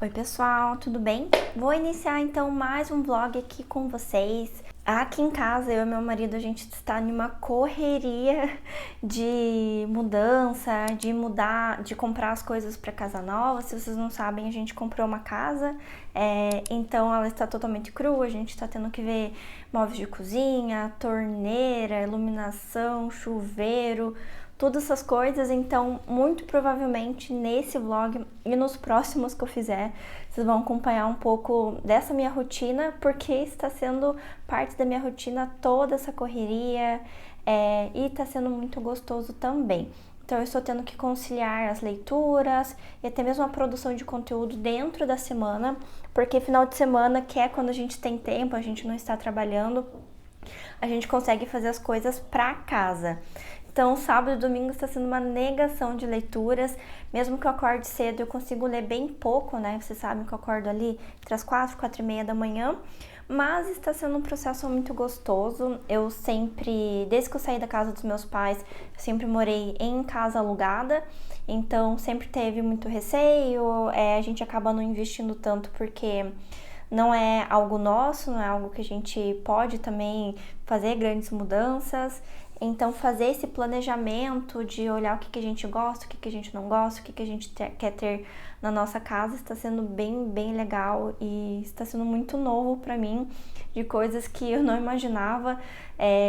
Oi pessoal, tudo bem? Vou iniciar então mais um vlog aqui com vocês. Aqui em casa, eu e meu marido, a gente está numa correria de mudança, de comprar as coisas para casa nova. Se vocês não sabem, a gente comprou uma casa, então ela está totalmente crua, a gente está tendo que ver móveis de cozinha, torneira, iluminação, chuveiro, todas essas coisas. Então, muito provavelmente nesse vlog e nos próximos que eu fizer, vocês vão acompanhar um pouco dessa minha rotina, porque está sendo parte da minha rotina toda essa correria, e está sendo muito gostoso também. Então, eu estou tendo que conciliar as leituras e até mesmo a produção de conteúdo dentro da semana, porque final de semana, que é quando a gente tem tempo, a gente não está trabalhando, a gente consegue fazer as coisas para casa. Então, sábado e domingo está sendo uma negação de leituras. Mesmo que eu acorde cedo, eu consigo ler bem pouco, né? Vocês sabem que eu acordo ali entre as 4h e meia da manhã. Mas está sendo um processo muito gostoso. Eu sempre, desde que eu saí da casa dos meus pais, eu sempre morei em casa alugada. Então, sempre teve muito receio. A gente acaba não investindo tanto porque não é algo nosso, não é algo que a gente pode também fazer grandes mudanças. Então, fazer esse planejamento de olhar o que a gente gosta, o que a gente não gosta, o que a gente quer ter na nossa casa está sendo bem legal e está sendo muito novo para mim, de coisas que eu não imaginava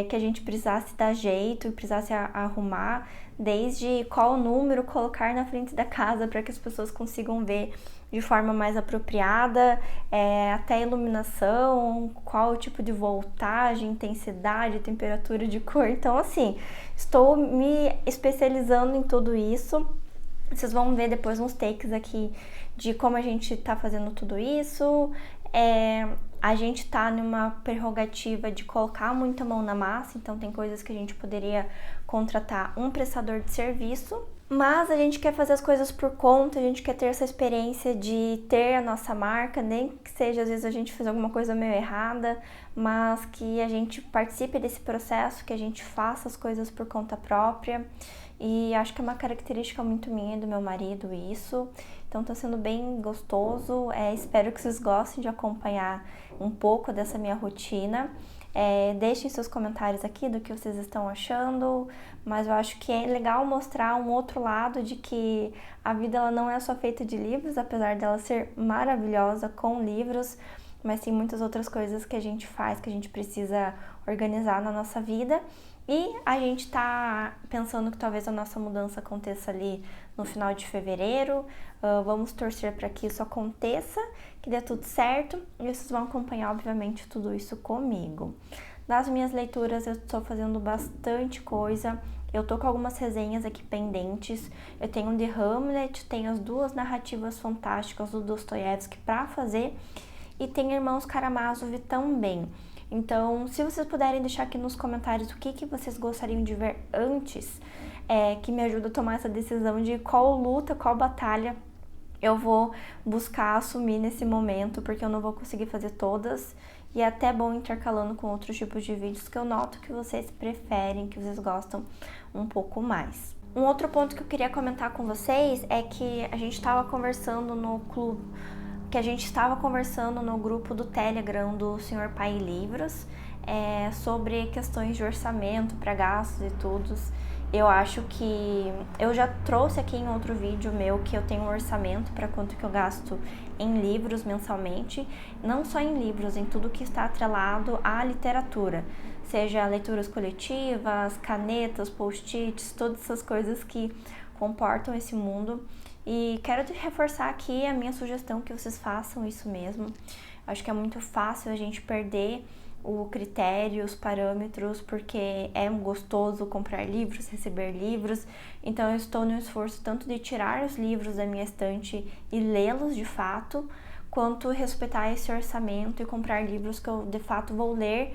que a gente precisasse dar jeito e precisasse arrumar, desde qual número colocar na frente da casa para que as pessoas consigam ver de forma mais apropriada, até iluminação, qual o tipo de voltagem, intensidade, temperatura de cor. Então, assim, estou me especializando em tudo isso. Vocês vão ver depois uns takes aqui de como a gente tá fazendo tudo isso. A gente tá numa prerrogativa de colocar muita mão na massa, então tem coisas que a gente poderia contratar um prestador de serviço, mas a gente quer fazer as coisas por conta, a gente quer ter essa experiência de ter a nossa marca, nem que seja às vezes a gente fazer alguma coisa meio errada, mas que a gente participe desse processo, que a gente faça as coisas por conta própria. E acho que é uma característica muito minha e do meu marido isso. Então tá sendo bem gostoso. Espero que vocês gostem de acompanhar um pouco dessa minha rotina. Deixem seus comentários aqui do que vocês estão achando, mas eu acho que é legal mostrar um outro lado de que a vida ela não é só feita de livros, apesar dela ser maravilhosa com livros, mas tem muitas outras coisas que a gente faz, que a gente precisa organizar na nossa vida. E a gente tá pensando que talvez a nossa mudança aconteça ali no final de fevereiro. Vamos torcer para que isso aconteça, que dê tudo certo. E vocês vão acompanhar, obviamente, tudo isso comigo. Nas minhas leituras, eu estou fazendo bastante coisa. Eu tô com algumas resenhas aqui pendentes. Eu tenho The Hamlet, tenho as 2 narrativas fantásticas do Dostoiévski para fazer. E tem Irmãos Karamazov também. Então, se vocês puderem deixar aqui nos comentários o que vocês gostariam de ver antes, que me ajuda a tomar essa decisão de qual luta, qual batalha eu vou buscar assumir nesse momento, porque eu não vou conseguir fazer todas. E é até bom intercalando com outros tipos de vídeos que eu noto que vocês preferem, que vocês gostam um pouco mais. Um outro ponto que eu queria comentar com vocês é que a gente estava conversando no clube, que a gente estava conversando no grupo do Telegram do Senhor Pai Livros, sobre questões de orçamento para gastos e tudo. Eu acho que eu já trouxe aqui em outro vídeo meu que eu tenho um orçamento para quanto que eu gasto em livros mensalmente, não só em livros, em tudo que está atrelado à literatura, seja leituras coletivas, canetas, post-its, todas essas coisas que comportam esse mundo. E quero reforçar aqui a minha sugestão que vocês façam isso mesmo. Acho que é muito fácil a gente perder o critério, os parâmetros, porque é gostoso comprar livros, receber livros. Então eu estou no esforço tanto de tirar os livros da minha estante e lê-los de fato, quanto respeitar esse orçamento e comprar livros que eu de fato vou ler,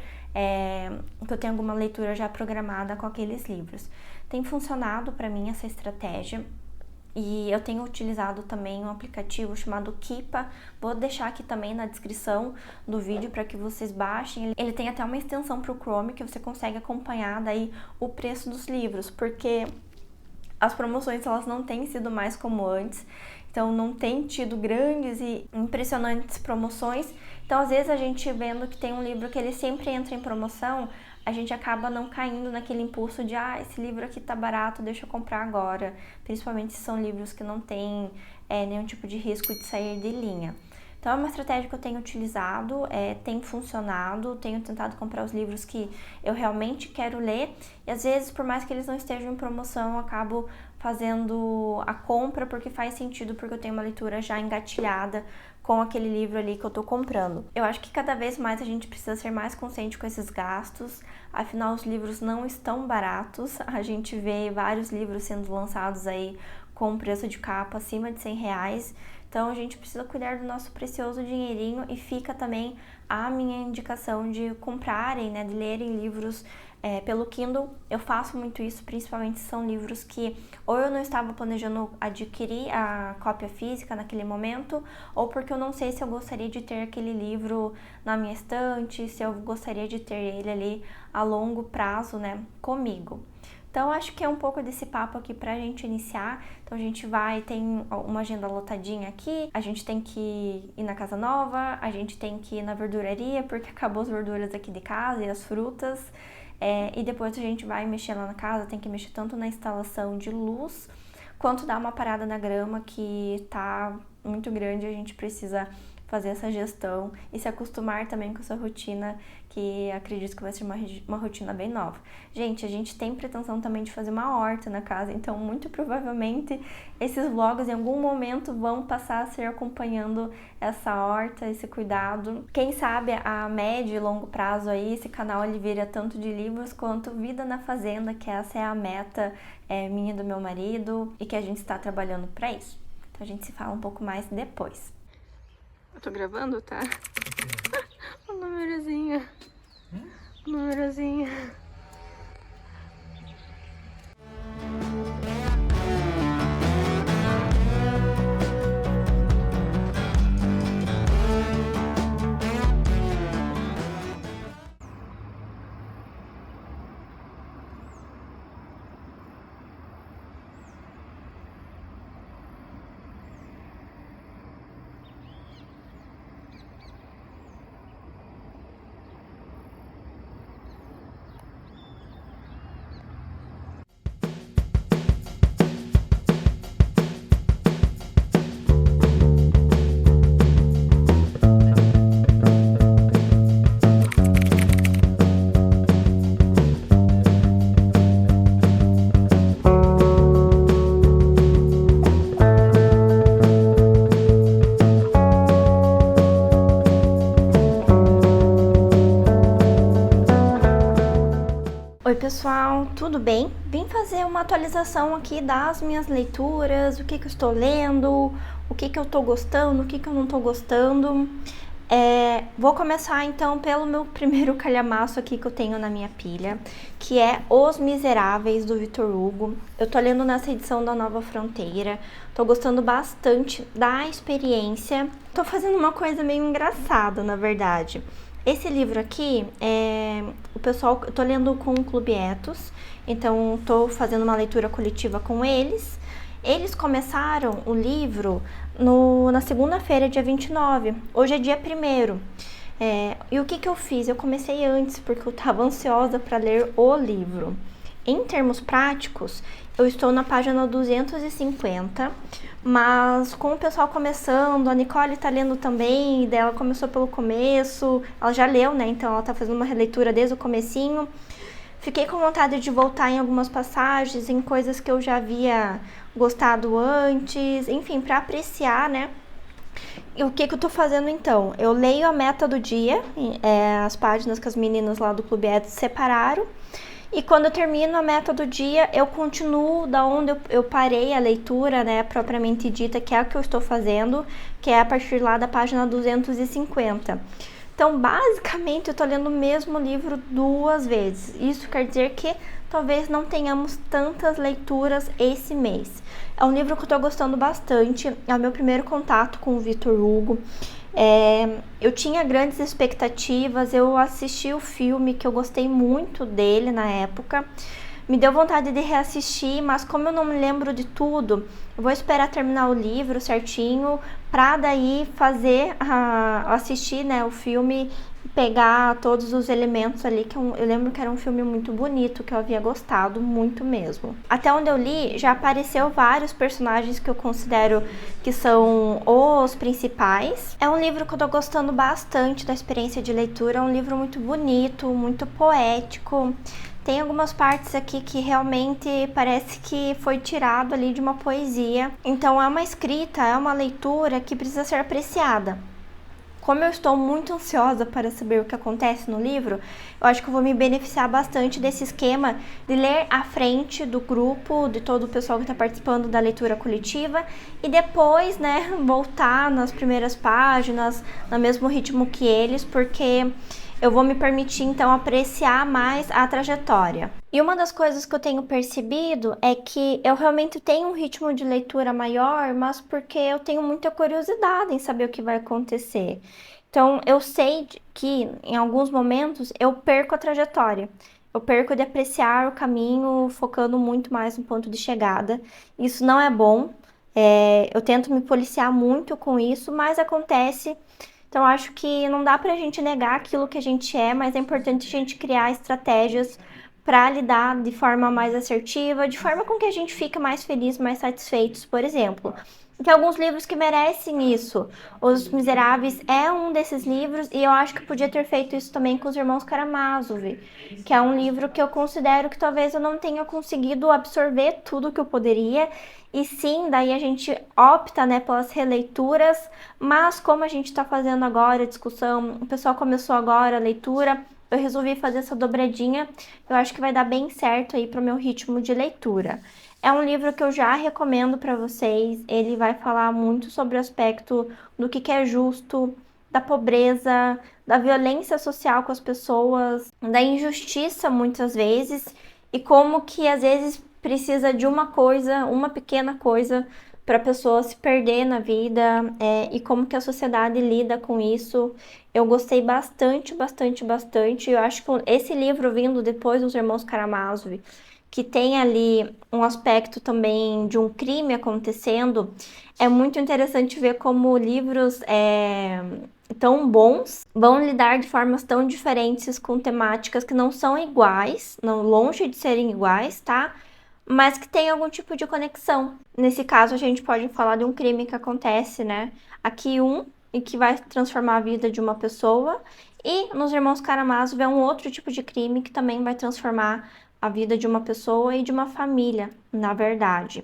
que eu tenho alguma leitura já programada com aqueles livros. Tem funcionado para mim essa estratégia. E eu tenho utilizado também um aplicativo chamado Keepa, vou deixar aqui também na descrição do vídeo para que vocês baixem. Ele tem até uma extensão para o Chrome que você consegue acompanhar daí o preço dos livros, porque as promoções elas não têm sido mais como antes. então não tem tido grandes e impressionantes promoções. Então, às vezes, a gente vendo que tem um livro que ele sempre entra em promoção, a gente acaba não caindo naquele impulso de esse livro aqui tá barato, deixa eu comprar agora. Principalmente se são livros que não tem nenhum tipo de risco de sair de linha. Então, é uma estratégia que eu tenho utilizado, tem funcionado, tenho tentado comprar os livros que eu realmente quero ler. E às vezes, por mais que eles não estejam em promoção, eu acabo fazendo a compra porque faz sentido, porque eu tenho uma leitura já engatilhada com aquele livro ali que eu tô comprando. Eu acho que cada vez mais a gente precisa ser mais consciente com esses gastos, afinal os livros não estão baratos, a gente vê vários livros sendo lançados aí com preço de capa acima de R$100, então a gente precisa cuidar do nosso precioso dinheirinho e fica também a minha indicação de comprarem, de lerem livros pelo Kindle. Eu faço muito isso, principalmente se são livros que ou eu não estava planejando adquirir a cópia física naquele momento, ou porque eu não sei se eu gostaria de ter aquele livro na minha estante, se eu gostaria de ter ele ali a longo prazo, comigo. Então, acho que é um pouco desse papo aqui pra gente iniciar. Então, a gente tem uma agenda lotadinha aqui, a gente tem que ir na casa nova, a gente tem que ir na verduraria, porque acabou as verduras aqui de casa e as frutas. E depois a gente vai mexer lá na casa, tem que mexer tanto na instalação de luz, quanto dar uma parada na grama que tá muito grande, a gente precisa fazer essa gestão e se acostumar também com essa rotina, que acredito que vai ser uma rotina bem nova. Gente, a gente tem pretensão também de fazer uma horta na casa, então muito provavelmente esses vlogs em algum momento vão passar a ser acompanhando essa horta, esse cuidado. Quem sabe a médio e longo prazo aí, esse canal ele vira tanto de livros quanto Vida na Fazenda, que essa é a meta minha e do meu marido e que a gente está trabalhando para isso. Então a gente se fala um pouco mais depois. Eu tô gravando, tá? O númerozinho. O númerozinho. Oi pessoal, tudo bem? Vim fazer uma atualização aqui das minhas leituras, o que eu estou lendo, o que eu estou gostando, o que eu não estou gostando. Vou começar então pelo meu primeiro calhamaço aqui que eu tenho na minha pilha, que é Os Miseráveis, do Victor Hugo. Eu tô lendo nessa edição da Nova Fronteira, tô gostando bastante da experiência. Tô fazendo uma coisa meio engraçada, na verdade. Esse livro aqui, eu tô lendo com o Clube Etos, então tô fazendo uma leitura coletiva com eles. Eles começaram o livro na segunda-feira, dia 29, hoje é dia 1º. E o que eu fiz? Eu comecei antes, porque eu tava ansiosa para ler o livro. Em termos práticos, eu estou na página 250, mas com o pessoal começando, a Nicole tá lendo também, ela começou pelo começo, ela já leu, né? Então ela tá fazendo uma releitura desde o comecinho. Fiquei com vontade de voltar em algumas passagens, em coisas que eu já havia gostado antes, enfim, para apreciar, né? E o que eu tô fazendo então? Eu leio a meta do dia, as páginas que as meninas lá do Clube Etos separaram. E quando eu termino a meta do dia, eu continuo da onde eu parei a leitura, né, propriamente dita, que é a que eu estou fazendo, que é a partir lá da página 250. Então, basicamente, eu estou lendo o mesmo livro 2 vezes. Isso quer dizer que talvez não tenhamos tantas leituras esse mês. É um livro que eu estou gostando bastante, é o meu primeiro contato com o Victor Hugo. Eu tinha grandes expectativas, eu assisti o filme, que eu gostei muito dele na época, me deu vontade de reassistir, mas como eu não me lembro de tudo, Eu vou esperar terminar o livro certinho pra daí assistir, né, o filme, pegar todos os elementos ali, eu lembro que era um filme muito bonito, que eu havia gostado muito mesmo. Até onde eu li, já apareceu vários personagens que eu considero que são os principais. É um livro que eu tô gostando bastante da experiência de leitura, é um livro muito bonito, muito poético. Tem algumas partes aqui que realmente parece que foi tirado ali de uma poesia. Então é uma escrita, é uma leitura que precisa ser apreciada. Como eu estou muito ansiosa para saber o que acontece no livro, eu acho que eu vou me beneficiar bastante desse esquema de ler à frente do grupo, de todo o pessoal que está participando da leitura coletiva e depois, né, voltar nas primeiras páginas, no mesmo ritmo que eles, porque eu vou me permitir então apreciar mais a trajetória. E uma das coisas que eu tenho percebido é que eu realmente tenho um ritmo de leitura maior, mas porque eu tenho muita curiosidade em saber o que vai acontecer. Então, eu sei que em alguns momentos eu perco a trajetória. Eu perco de apreciar o caminho, focando muito mais no ponto de chegada. Isso não é bom. Eu tento me policiar muito com isso, mas acontece. Então, acho que não dá pra gente negar aquilo que a gente é, mas é importante a gente criar estratégias para lidar de forma mais assertiva, de forma com que a gente fique mais feliz, mais satisfeitos, por exemplo. Tem alguns livros que merecem isso. Os Miseráveis é um desses livros e eu acho que podia ter feito isso também com os Irmãos Karamazov, que é um livro que eu considero que talvez eu não tenha conseguido absorver tudo que eu poderia. E sim, daí a gente opta, né, pelas releituras, mas como a gente está fazendo agora a discussão, o pessoal começou agora a leitura, eu resolvi fazer essa dobradinha. Eu acho que vai dar bem certo aí para o meu ritmo de leitura. É um livro que eu já recomendo para vocês. Ele vai falar muito sobre o aspecto do que é justo, da pobreza, da violência social com as pessoas, da injustiça muitas vezes, e como que às vezes precisa de uma coisa, uma pequena coisa, para a pessoa se perder na vida, e como que a sociedade lida com isso. Eu gostei bastante, bastante, bastante. Eu acho que esse livro vindo depois dos Irmãos Karamazov, que tem ali um aspecto também de um crime acontecendo, é muito interessante ver como livros tão bons vão lidar de formas tão diferentes com temáticas que não são iguais, não longe de serem iguais, tá? Mas que tem algum tipo de conexão. Nesse caso, a gente pode falar de um crime que acontece, né? Aqui e que vai transformar a vida de uma pessoa. E nos Irmãos Karamazov é um outro tipo de crime que também vai transformar a vida de uma pessoa e de uma família, na verdade.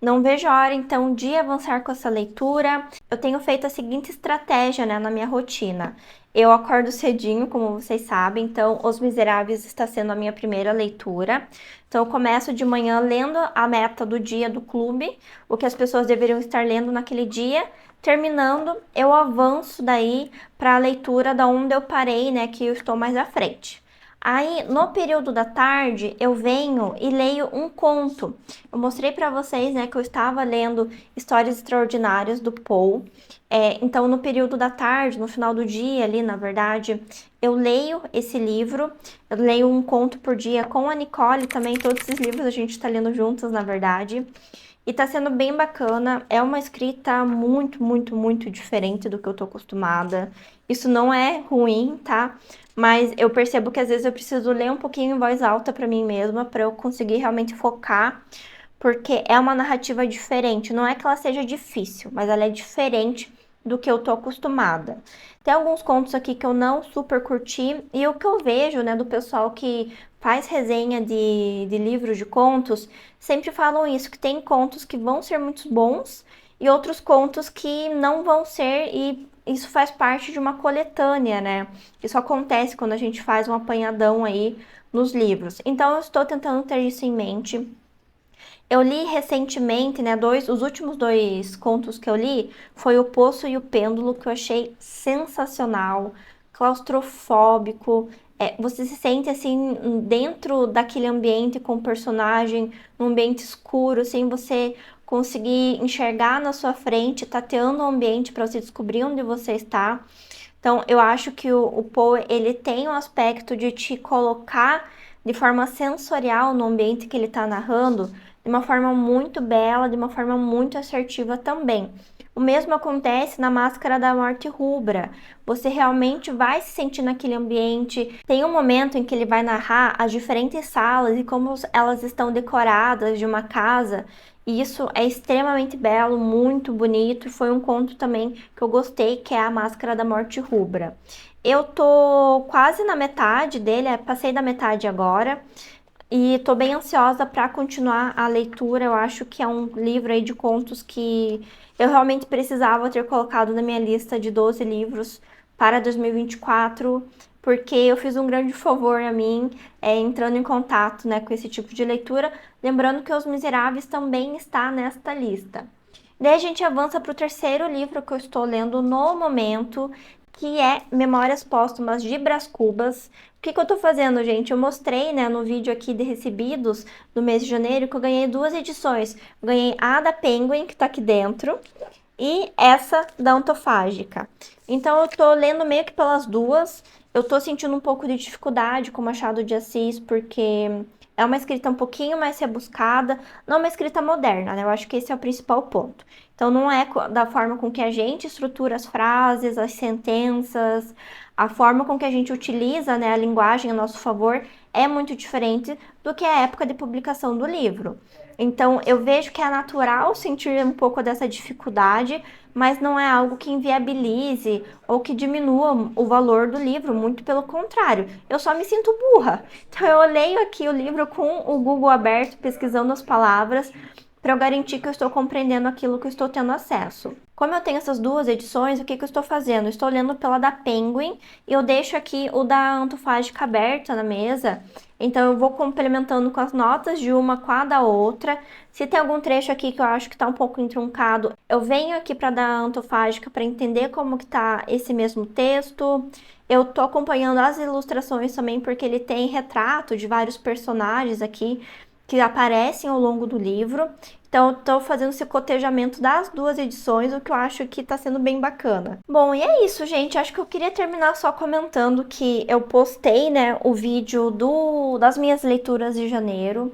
Não vejo a hora, então, de avançar com essa leitura. Eu tenho feito a seguinte estratégia, né, na minha rotina. Eu acordo cedinho, como vocês sabem, então Os Miseráveis está sendo a minha primeira leitura. Então, eu começo de manhã lendo a meta do dia do clube, o que as pessoas deveriam estar lendo naquele dia. Terminando, eu avanço daí para a leitura da onde eu parei, né, que eu estou mais à frente. Aí, no período da tarde, eu venho e leio um conto. Eu mostrei para vocês, né, que eu estava lendo Histórias Extraordinárias do Poe. Então, no período da tarde, no final do dia ali, na verdade, eu leio esse livro. Eu leio um conto por dia com a Nicole também. Todos esses livros a gente está lendo juntas, na verdade. E tá sendo bem bacana. É uma escrita muito, muito, muito diferente do que eu tô acostumada. Isso não é ruim, tá? Mas eu percebo que às vezes eu preciso ler um pouquinho em voz alta para mim mesma, para eu conseguir realmente focar, porque é uma narrativa diferente. Não é que ela seja difícil, mas ela é diferente do que eu tô acostumada. Tem alguns contos aqui que eu não super curti, e o que eu vejo, né, do pessoal que faz resenha de livros de contos, sempre falam isso, que tem contos que vão ser muito bons e outros contos que não vão ser, e isso faz parte de uma coletânea, né? Isso acontece quando a gente faz um apanhadão aí nos livros. Então, eu estou tentando ter isso em mente. Eu li recentemente, né, os últimos dois contos que eu li foi O Poço e o Pêndulo, que eu achei sensacional, claustrofóbico. Você se sente assim dentro daquele ambiente com o personagem, num ambiente escuro, sem você conseguir enxergar na sua frente, tateando o ambiente para você descobrir onde você está. Então, eu acho que o Poe, ele tem um aspecto de te colocar de forma sensorial no ambiente que ele está narrando, de uma forma muito bela, de uma forma muito assertiva também. O mesmo acontece na Máscara da Morte Rubra. Você realmente vai se sentir naquele ambiente. Tem um momento em que ele vai narrar as diferentes salas e como elas estão decoradas de uma casa. E isso é extremamente belo, muito bonito. E foi um conto também que eu gostei, que é a Máscara da Morte Rubra. Eu tô quase na metade dele, passei da metade agora. E tô bem ansiosa para continuar a leitura. Eu acho que é um livro aí de contos que eu realmente precisava ter colocado na minha lista de 12 livros para 2024, porque eu fiz um grande favor a mim, entrando em contato, né, com esse tipo de leitura. Lembrando que Os Miseráveis também está nesta lista. Daí a gente avança para o terceiro livro que eu estou lendo no momento, que é Memórias Póstumas de Brás Cubas. O que eu tô fazendo, gente? Eu mostrei, né, no vídeo aqui de recebidos do mês de janeiro que eu ganhei 2 edições. Eu ganhei a da Penguin, que tá aqui dentro, e essa da Ontofágica. Então eu tô lendo meio que pelas duas. Eu tô sentindo um pouco de dificuldade com Machado de Assis, porque é uma escrita um pouquinho mais rebuscada, não uma escrita moderna, né? Eu acho que esse é o principal ponto. Então não é da forma com que a gente estrutura as frases, as sentenças, a forma com que a gente utiliza, né, a linguagem a nosso favor é muito diferente do que a época de publicação do livro. Então, eu vejo que é natural sentir um pouco dessa dificuldade, mas não é algo que inviabilize ou que diminua o valor do livro, muito pelo contrário. Eu só me sinto burra. Então, eu leio aqui o livro com o Google aberto, pesquisando as palavras, para eu garantir que eu estou compreendendo aquilo que eu estou tendo acesso. Como eu tenho essas duas edições, o que eu estou fazendo? Eu estou lendo pela da Penguin e eu deixo aqui o da Antofágica aberta na mesa. Então eu vou complementando com as notas de uma com a da outra. Se tem algum trecho aqui que eu acho que está um pouco entroncado, eu venho aqui para da Antofágica para entender como que tá esse mesmo texto. Eu tô acompanhando as ilustrações também porque ele tem retrato de vários personagens aqui que aparecem ao longo do livro. Então, eu tô fazendo esse cotejamento das duas edições, o que eu acho que tá sendo bem bacana. Bom, e é isso, gente. Acho que eu queria terminar só comentando que eu postei, né, o vídeo das minhas leituras de janeiro.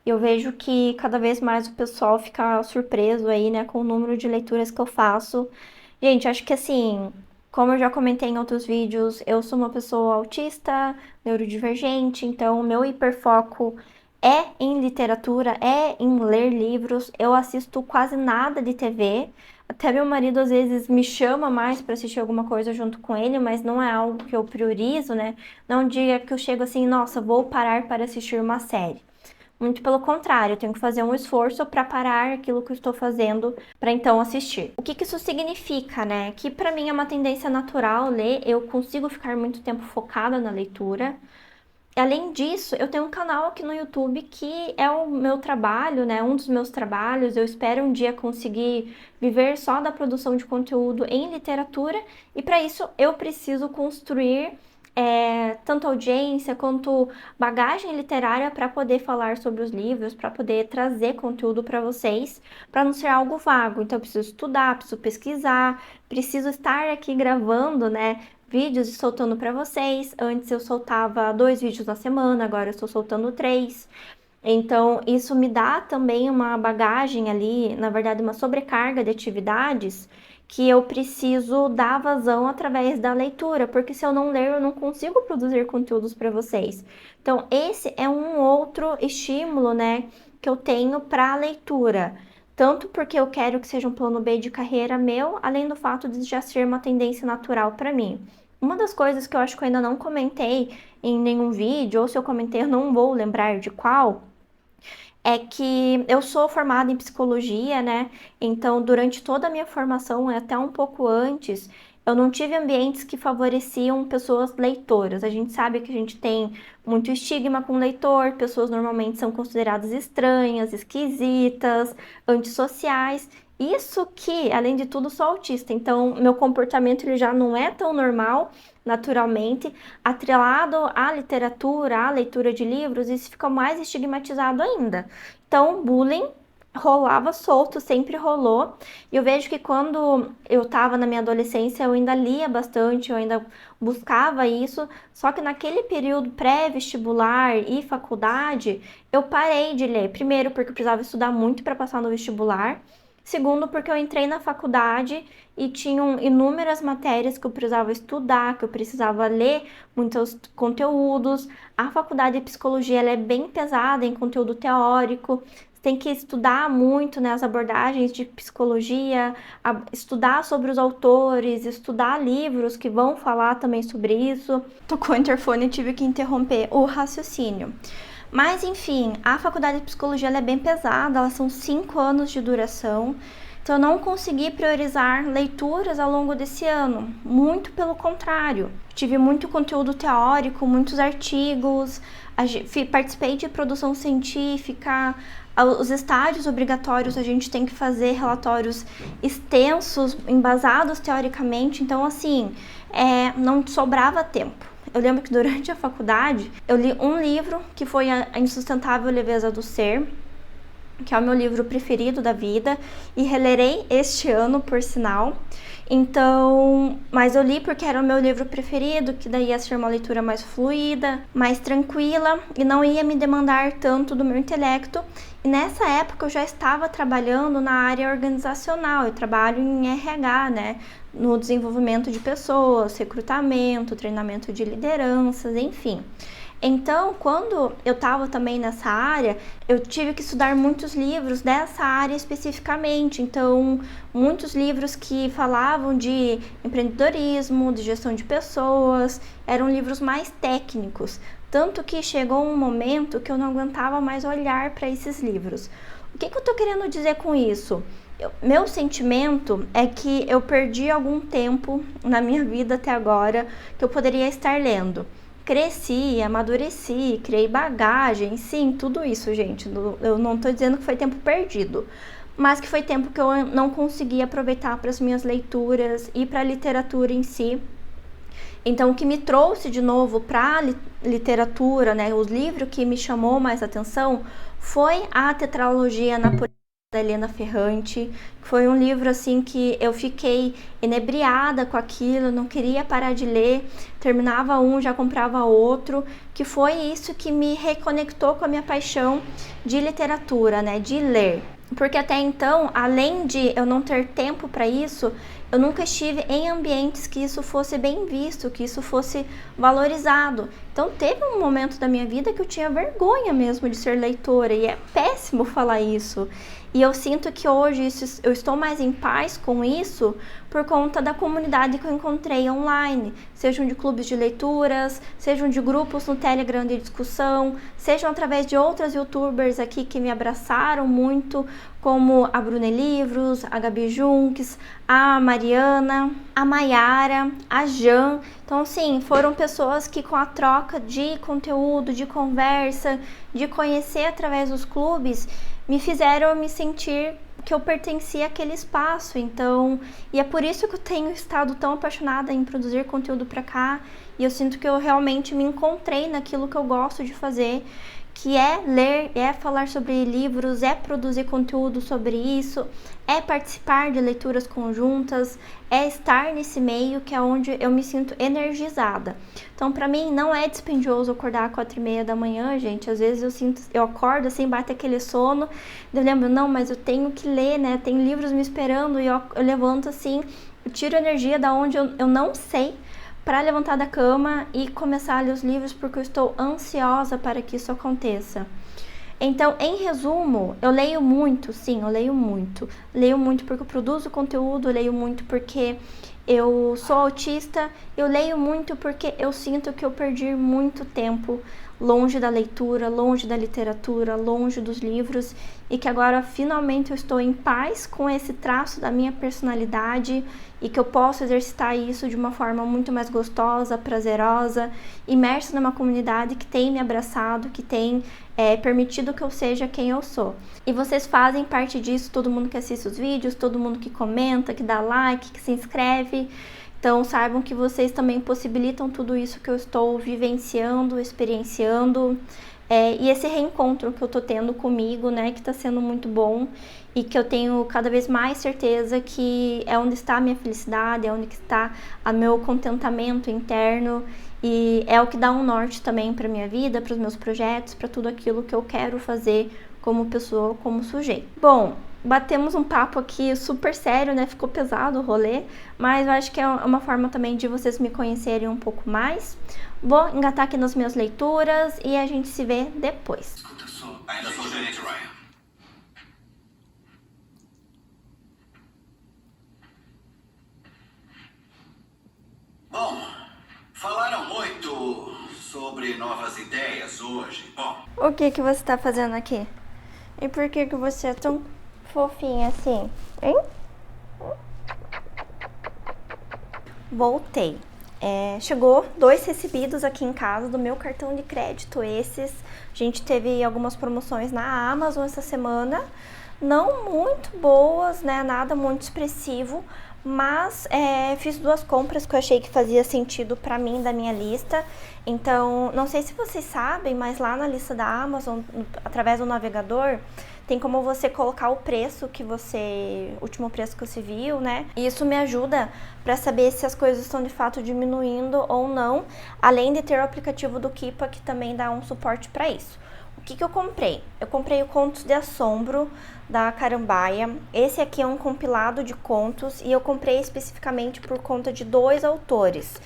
Eu vejo que cada vez mais o pessoal fica surpreso aí, né, com o número de leituras que eu faço. Gente, acho que assim, como eu já comentei em outros vídeos, eu sou uma pessoa autista, neurodivergente, então o meu hiperfoco é em literatura, é em ler livros. Eu assisto quase nada de TV. Até meu marido às vezes me chama mais para assistir alguma coisa junto com ele, mas não é algo que eu priorizo, né? Não é um dia que eu chego assim, nossa, vou parar para assistir uma série. Muito pelo contrário, eu tenho que fazer um esforço para parar aquilo que eu estou fazendo para então assistir. O que isso significa, né? Que para mim é uma tendência natural ler, eu consigo ficar muito tempo focada na leitura. Além disso, eu tenho um canal aqui no YouTube que é o meu trabalho, né? Um dos meus trabalhos. Eu espero um dia conseguir viver só da produção de conteúdo em literatura, e para isso eu preciso construir tanto audiência quanto bagagem literária para poder falar sobre os livros, para poder trazer conteúdo para vocês, para não ser algo vago. Então, eu preciso estudar, preciso pesquisar, preciso estar aqui gravando, né? Vídeos e soltando para vocês. Antes eu soltava 2 vídeos na semana, agora eu estou soltando 3. Então, isso me dá também uma bagagem ali, na verdade, uma sobrecarga de atividades que eu preciso dar vazão através da leitura, porque se eu não ler, eu não consigo produzir conteúdos para vocês. Então, esse é um outro estímulo, né, que eu tenho para a leitura. Tanto porque eu quero que seja um plano B de carreira meu, além do fato de já ser uma tendência natural para mim. Uma das coisas que eu acho que eu ainda não comentei em nenhum vídeo, ou se eu comentei eu não vou lembrar de qual, é que eu sou formada em psicologia, né? Então, durante toda a minha formação, até um pouco antes, eu não tive ambientes que favoreciam pessoas leitoras. A gente sabe que a gente tem muito estigma com leitor, pessoas normalmente são consideradas estranhas, esquisitas, antissociais. Isso que, além de tudo, sou autista, então meu comportamento ele já não é tão normal, naturalmente, atrelado à literatura, à leitura de livros, isso fica mais estigmatizado ainda. Então, bullying rolava solto, sempre rolou. E eu vejo que quando eu tava na minha adolescência, eu ainda lia bastante, eu ainda buscava isso. Só que naquele período pré-vestibular e faculdade, eu parei de ler. Primeiro, porque eu precisava estudar muito para passar no vestibular. Segundo, porque eu entrei na faculdade e tinham inúmeras matérias que eu precisava estudar, que eu precisava ler muitos conteúdos. A faculdade de psicologia ela é bem pesada em conteúdo teórico. Tem que estudar muito, né, as abordagens de psicologia, estudar sobre os autores, estudar livros que vão falar também sobre isso. Tocou o interfone e tive que interromper o raciocínio. Mas, enfim, a faculdade de psicologia ela é bem pesada, elas são 5 anos de duração. Então, eu não consegui priorizar leituras ao longo desse ano. Muito pelo contrário. Tive muito conteúdo teórico, muitos artigos, participei de produção científica. Os estágios obrigatórios a gente tem que fazer relatórios extensos, embasados teoricamente. Então, assim, não sobrava tempo. Eu lembro que durante a faculdade eu li um livro que foi A Insustentável Leveza do Ser, que é o meu livro preferido da vida, e relerei este ano, por sinal. Então, mas eu li porque era o meu livro preferido, que daí ia ser uma leitura mais fluida, mais tranquila e não ia me demandar tanto do meu intelecto. E nessa época eu já estava trabalhando na área organizacional, eu trabalho em RH, né? No desenvolvimento de pessoas, recrutamento, treinamento de lideranças, enfim. Então, quando eu estava também nessa área, eu tive que estudar muitos livros dessa área especificamente. Então, muitos livros que falavam de empreendedorismo, de gestão de pessoas, eram livros mais técnicos. Tanto que chegou um momento que eu não aguentava mais olhar para esses livros. O que eu estou querendo dizer com isso? Meu sentimento é que eu perdi algum tempo na minha vida até agora que eu poderia estar lendo. Cresci, amadureci, criei bagagem, sim, tudo isso, gente. Eu não tô dizendo que foi tempo perdido, mas que foi tempo que eu não consegui aproveitar para as minhas leituras e para a literatura em si. Então, o que me trouxe de novo para a literatura, né, os livros que me chamou mais atenção, foi a Tetralogia Napoleônica da Helena Ferrante. Foi um livro assim que eu fiquei inebriada com aquilo, não queria parar de ler, terminava um, já comprava outro, que foi isso que me reconectou com a minha paixão de literatura, né, de ler. Porque até então, além de eu não ter tempo para isso, eu nunca estive em ambientes que isso fosse bem visto, que isso fosse valorizado. Então teve um momento da minha vida que eu tinha vergonha mesmo de ser leitora, e é péssimo falar isso. E eu sinto que hoje eu estou mais em paz com isso por conta da comunidade que eu encontrei online, sejam de clubes de leituras, sejam de grupos no Telegram de discussão, sejam através de outras youtubers aqui que me abraçaram muito, como a Bruna Livros, a Gabi Junques, a Mariana, a Maiara, a Jan. Então, sim, foram pessoas que com a troca de conteúdo, de conversa, de conhecer através dos clubes, me fizeram me sentir que eu pertencia àquele espaço. Então, e é por isso que eu tenho estado tão apaixonada em produzir conteúdo para cá, e eu sinto que eu realmente me encontrei naquilo que eu gosto de fazer, que é ler, é falar sobre livros, é produzir conteúdo sobre isso, é participar de leituras conjuntas, é estar nesse meio que é onde eu me sinto energizada. Então, para mim, não é dispendioso acordar às 4h30 da manhã, gente. Às vezes eu acordo assim, bate aquele sono, eu lembro, não, mas eu tenho que ler, né? Tem livros me esperando, e eu levanto assim, eu tiro energia da onde eu não sei, para levantar da cama e começar a ler os livros, porque eu estou ansiosa para que isso aconteça. Então, em resumo, eu leio muito, sim, eu leio muito. Leio muito porque eu produzo conteúdo, eu leio muito porque eu sou autista, eu leio muito porque eu sinto que eu perdi muito tempo longe da leitura, longe da literatura, longe dos livros, e que agora finalmente eu estou em paz com esse traço da minha personalidade e que eu posso exercitar isso de uma forma muito mais gostosa, prazerosa, imersa numa comunidade que tem me abraçado, que tem permitido que eu seja quem eu sou. E vocês fazem parte disso, todo mundo que assiste os vídeos, todo mundo que comenta, que dá like, que se inscreve. Então, saibam que vocês também possibilitam tudo isso que eu estou vivenciando, experienciando. E esse reencontro que eu tô tendo comigo, né, que tá sendo muito bom e que eu tenho cada vez mais certeza que é onde está a minha felicidade, é onde está o meu contentamento interno e é o que dá um norte também para minha vida, para os meus projetos, para tudo aquilo que eu quero fazer como pessoa, como sujeito. Bom, batemos um papo aqui super sério, né? Ficou pesado o rolê, mas eu acho que é uma forma também de vocês me conhecerem um pouco mais. Vou engatar aqui nas minhas leituras e a gente se vê depois. Escuta só, ainda sou gerente, Ryan. Bom, falaram muito sobre novas ideias hoje. Bom, O que você tá fazendo aqui? E por que você é tão fofinha assim, hein? Voltei. Chegou 2 recebidos aqui em casa do meu cartão de crédito. Esses, a gente teve algumas promoções na Amazon essa semana, não muito boas, né? Nada muito expressivo, mas fiz 2 compras que eu achei que fazia sentido pra mim da minha lista. Então, não sei se vocês sabem, mas lá na lista da Amazon, através do navegador, tem como você colocar o preço o último preço que você viu, né? E isso me ajuda para saber se as coisas estão de fato diminuindo ou não, além de ter o aplicativo do Kipa que também dá um suporte para isso. O que eu comprei? Eu comprei o Contos de Assombro da Carambaia. Esse aqui é um compilado de contos e eu comprei especificamente por conta de 2 autores.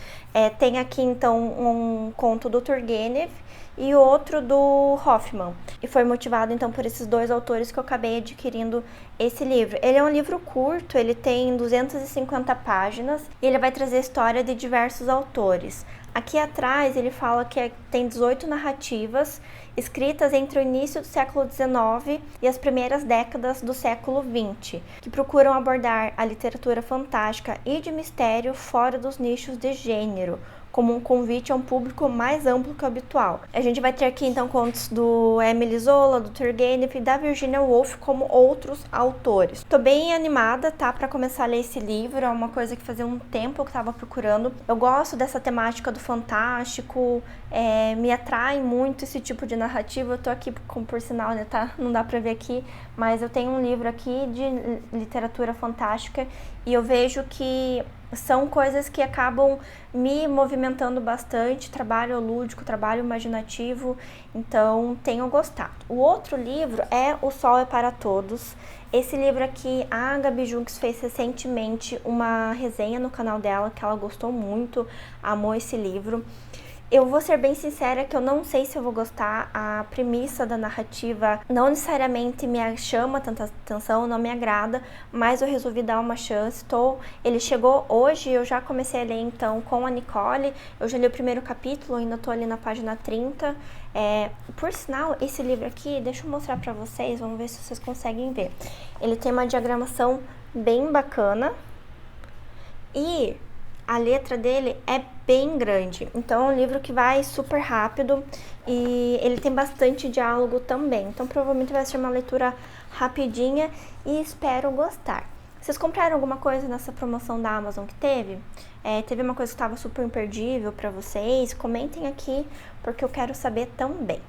Tem aqui então um conto do Turgenev e outro do Hoffman. E foi motivado então por esses 2 autores que eu acabei adquirindo esse livro. Ele é um livro curto, ele tem 250 páginas e ele vai trazer a história de diversos autores. Aqui atrás ele fala que tem 18 narrativas escritas entre o início do século XIX e as primeiras décadas do século XX, que procuram abordar a literatura fantástica e de mistério fora dos nichos de gênero, como um convite a um público mais amplo que o habitual. A gente vai ter aqui então contos do Emile Zola, do Turgenev e da Virginia Woolf como outros autores. Tô bem animada, tá, para começar a ler esse livro, é uma coisa que fazia um tempo que eu tava procurando. Eu gosto dessa temática do fantástico, me atrai muito esse tipo de narrativa. Eu tô aqui, por sinal, né, tá? Não dá pra ver aqui, mas eu tenho um livro aqui de literatura fantástica e eu vejo que são coisas que acabam me movimentando bastante, trabalho lúdico, trabalho imaginativo, então tenho gostado. O outro livro é O Sol é para Todos. Esse livro aqui, a Gabi Junks fez recentemente uma resenha no canal dela, que ela gostou muito, amou esse livro. Eu vou ser bem sincera que eu não sei se eu vou gostar. A premissa da narrativa não necessariamente me chama tanta atenção, não me agrada, mas eu resolvi dar uma chance. Ele chegou hoje, eu já comecei a ler então com a Nicole, eu já li o primeiro capítulo, ainda tô ali na página 30. Por sinal, esse livro aqui, deixa eu mostrar pra vocês, vamos ver se vocês conseguem ver. Ele tem uma diagramação bem bacana e a letra dele é bem grande, então é um livro que vai super rápido e ele tem bastante diálogo também, então provavelmente vai ser uma leitura rapidinha e espero gostar. Vocês compraram alguma coisa nessa promoção da Amazon que teve? Teve uma coisa que estava super imperdível para vocês? Comentem aqui porque eu quero saber também.